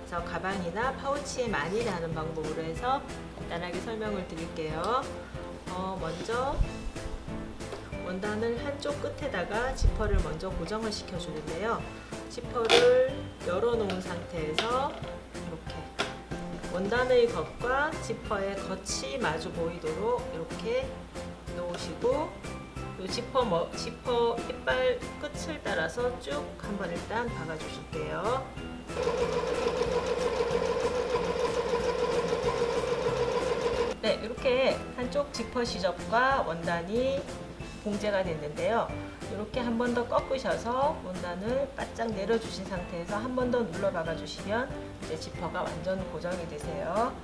그래서 가방이나 파우치에 많이 다는 방법으로 해서 간단하게 설명을 드릴게요. 먼저 원단을 한쪽 끝에다가 지퍼를 먼저 고정을 시켜주는데요. 지퍼를 열어놓은 상태에서 이렇게 원단의 겉과 지퍼의 겉이 마주 보이도록 이렇게 놓으시고 이 지퍼 핏발 끝을 따라서 쭉 한번 일단 박아주실게요. 네, 이렇게 한쪽 지퍼 시접과 원단이 봉제가 됐는데요. 이렇게 한 번 더 꺾으셔서 원단을 바짝 내려주신 상태에서 한 번 더 눌러 박아주시면 이제 지퍼가 완전 고정이 되세요.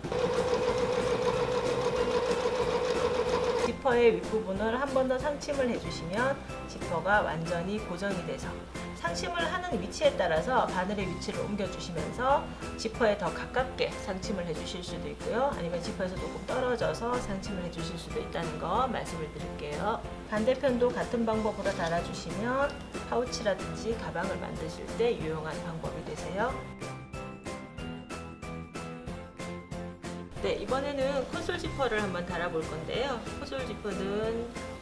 지퍼의 윗부분을 한 번 더 상침을 해주시면 지퍼가 완전히 고정이 돼서 상침을 하는 위치에 따라서 바늘의 위치를 옮겨주시면서 지퍼에 더 가깝게 상침을 해주실 수도 있고요. 아니면 지퍼에서 조금 떨어져서 상침을 해주실 수도 있다는 거 말씀을 드릴게요. 반대편도 같은 방법으로 달아주시면 파우치라든지 가방을 만드실 때 유용한 방법이 되세요. 네, 이번에는 콘솔 지퍼를 한번 달아볼 건데요. 콘솔 지퍼는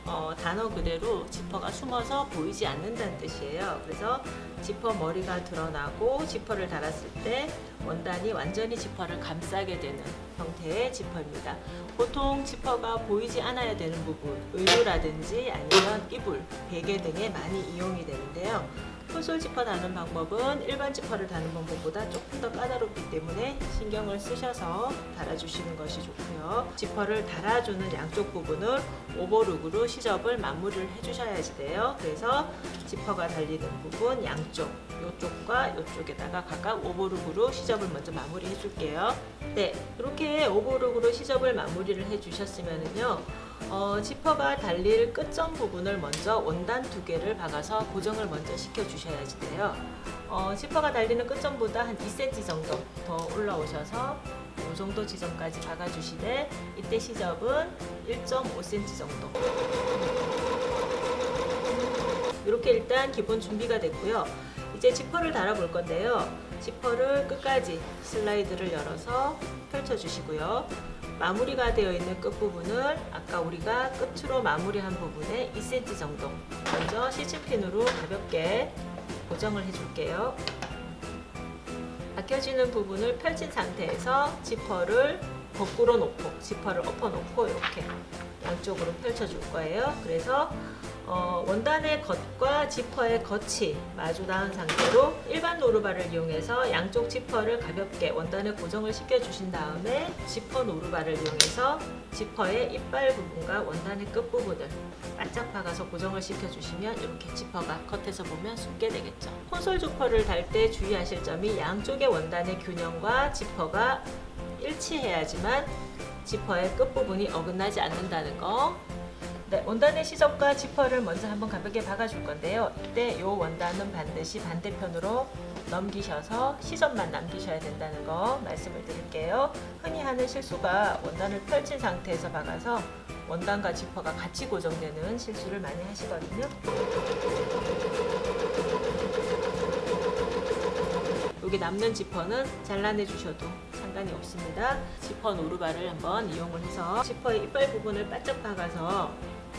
단어 그대로 지퍼가 숨어서 보이지 않는다는 뜻이에요. 그래서 지퍼 머리가 드러나고 지퍼를 달았을 때 원단이 완전히 지퍼를 감싸게 되는 형태의 지퍼입니다. 보통 지퍼가 보이지 않아야 되는 부분, 의류라든지 아니면 이불, 베개 등에 많이 이용이 되는데요. 콘솔 지퍼 다는 방법은 일반 지퍼를 다는 방법보다 조금 더 까다롭기 때문에 신경을 쓰셔서 달아주시는 것이 좋고요. 지퍼를 달아주는 양쪽 부분을 오버룩으로 시접을 마무리를 해주셔야지 돼요. 그래서 지퍼가 달리는 부분 양쪽, 이쪽과 이쪽에다가 각각 오버룩으로 시접을 먼저 마무리 해줄게요. 네, 이렇게 오버룩으로 시접을 마무리를 해주셨으면은요. 지퍼가 달릴 끝점 부분을 먼저 원단 2개를 박아서 고정을 먼저 시켜 주셔야지 돼요. 지퍼가 달리는 끝점보다 한 2cm 정도 더 올라오셔서 이 정도 지점까지 박아주시되 이때 시접은 1.5cm 정도. 이렇게 일단 기본 준비가 됐고요. 이제 지퍼를 달아 볼 건데요. 지퍼를 끝까지 슬라이드를 열어서 펼쳐 주시고요. 마무리가 되어 있는 끝부분을 아까 우리가 끝으로 마무리한 부분에 2cm 정도 먼저 시치핀으로 가볍게 고정을 해줄게요. 아껴지는 부분을 펼친 상태에서 지퍼를 거꾸로 놓고 지퍼를 엎어 놓고 이렇게 양쪽으로 펼쳐 줄 거예요. 그래서 원단의 겉과 지퍼의 겉이 마주 닿은 상태로 일반 노루발을 이용해서 양쪽 지퍼를 가볍게 원단에 고정을 시켜 주신 다음에 지퍼 노루발을 이용해서 지퍼의 이빨 부분과 원단의 끝부분을 바짝 박아서 고정을 시켜 주시면 이렇게 지퍼가 겉에서 보면 숨게 되겠죠. 콘솔 지퍼를 달 때 주의하실 점이 양쪽의 원단의 균형과 지퍼가 일치해야지만 지퍼의 끝부분이 어긋나지 않는다는 거. 네, 원단의 시접과 지퍼를 먼저 한번 가볍게 박아줄 건데요. 이때 이 원단은 반드시 반대편으로 넘기셔서 시접만 남기셔야 된다는 거 말씀을 드릴게요. 흔히 하는 실수가 원단을 펼친 상태에서 박아서 원단과 지퍼가 같이 고정되는 실수를 많이 하시거든요. 여기 남는 지퍼는 잘라내 주셔도 상관이 없습니다. 지퍼 노루발을 한번 이용을 해서 지퍼의 이빨 부분을 바짝 박아서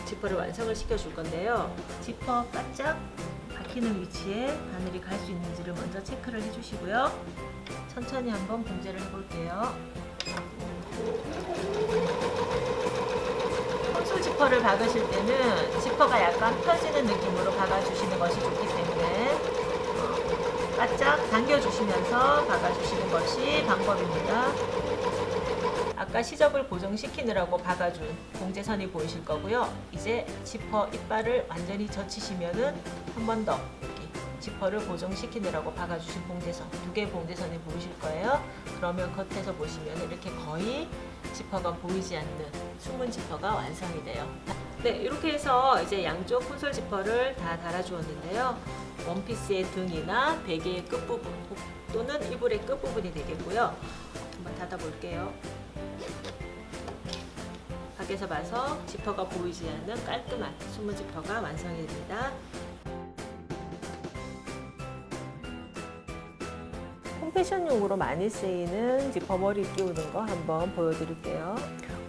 지퍼를 완성을 시켜 줄 건데요. 지퍼 바짝 박히는 위치에 바늘이 갈 수 있는지를 먼저 체크를 해 주시고요. 천천히 한번 봉제를 해 볼게요. 콘솔 지퍼를 박으실 때는 지퍼가 약간 펴지는 느낌으로 박아주시는 것이 좋기 때문에 바짝 당겨주시면서 박아주시는 것이 방법입니다. 아까 시접을 고정시키느라고 박아준 봉제선이 보이실 거고요. 이제 지퍼 이빨을 완전히 젖히시면은 한 번 더 지퍼를 고정시키느라고 박아주신 봉제선, 2개의 봉제선이 보이실 거예요. 그러면 겉에서 보시면 이렇게 거의 지퍼가 보이지 않는 숨은 지퍼가 완성이 돼요. 네, 이렇게 해서 이제 양쪽 콘솔 지퍼를 다 달아주었는데요. 원피스의 등이나 베개의 끝부분 또는 이불의 끝부분이 되겠고요. 한번 닫아볼게요. 밖에서 봐서 지퍼가 보이지 않는 깔끔한 숨은 지퍼가 완성이 됩니다. 홈패션용으로 많이 쓰이는 지퍼 머리 끼우는 거 한번 보여드릴게요.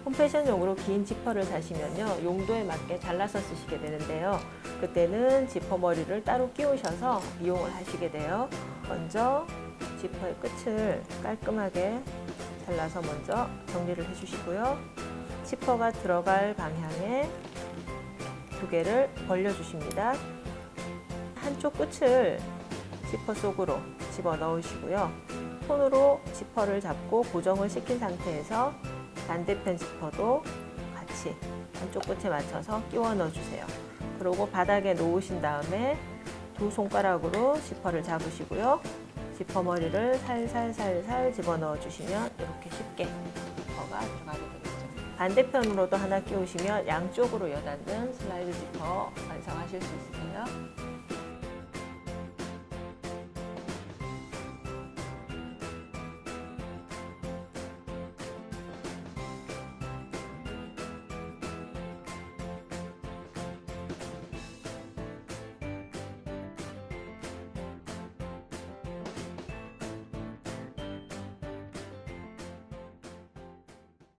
홈패션용으로 긴 지퍼를 사시면요, 용도에 맞게 잘라서 쓰시게 되는데요. 그때는 지퍼 머리를 따로 끼우셔서 이용을 하시게 돼요. 먼저 지퍼의 끝을 깔끔하게 잘라서 먼저 정리를 해주시고요. 지퍼가 들어갈 방향에 두 개를 벌려주십니다. 한쪽 끝을 지퍼 속으로 집어 넣으시고요. 손으로 지퍼를 잡고 고정을 시킨 상태에서 반대편 지퍼도 같이 한쪽 끝에 맞춰서 끼워 넣어주세요. 그리고 바닥에 놓으신 다음에 두 손가락으로 지퍼를 잡으시고요. 지퍼 머리를 살살살살 집어 넣어주시면 이렇게 쉽게 지퍼가 들어가게 되겠죠. 반대편으로도 하나 끼우시면 양쪽으로 여닫는 슬라이드 지퍼 완성하실 수 있으세요.